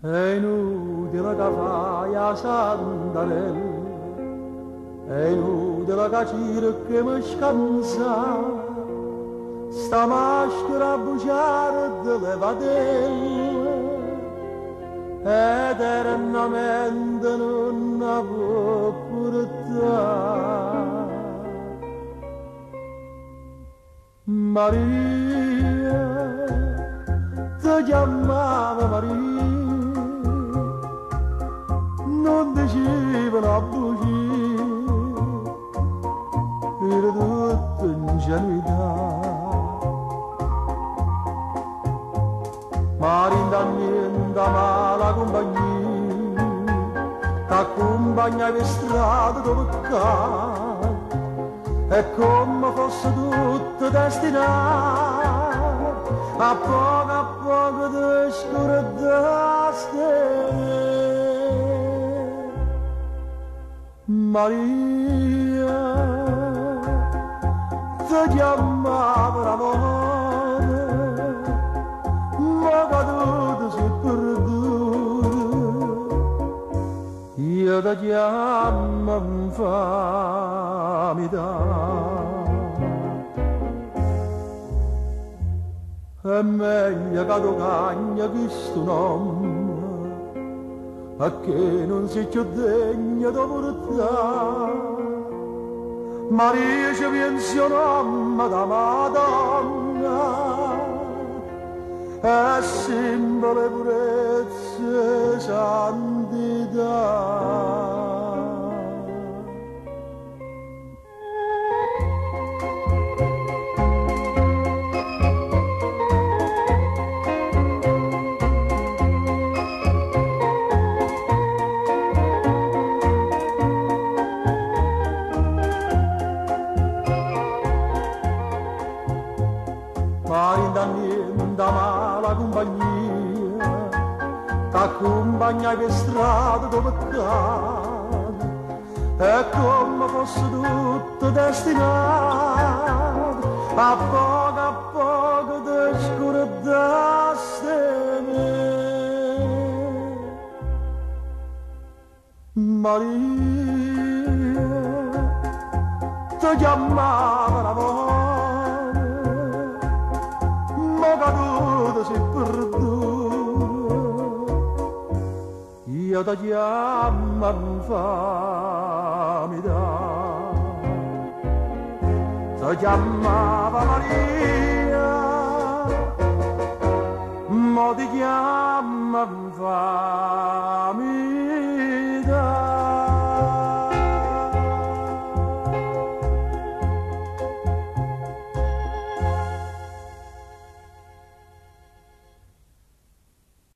È inutile che fai a sandarella, è inutile che cerchi mi scansa, sta maschera a bruciare delle vadelle, eternamente non la può portare. Maria, ti chiamava Maria, non diceva una bugia, era tutta ingenuità. Ma rindannienta mala compagnia, t'accompagna per strada dove cai, è come fosse tutto destinato, a poco ti scordaste. Maria, ti chiamava l'amore, ma caduto sei perduto, io ti chiamo infamità. È meglio che tu cagna questo nome, perché non sei più degno di portare. Maria ci pensa nome da Madonna, è simbolo di purezza e santità. Ma rindannienta mala compagnia, t'accompagna per strada dove cade, è come fosse tutto destinato, a poco ti scordaste me. Maria, ti chiamava l'amore, ma caduto sei perduto, io ti chiamo infamità. Ti chiamava Maria,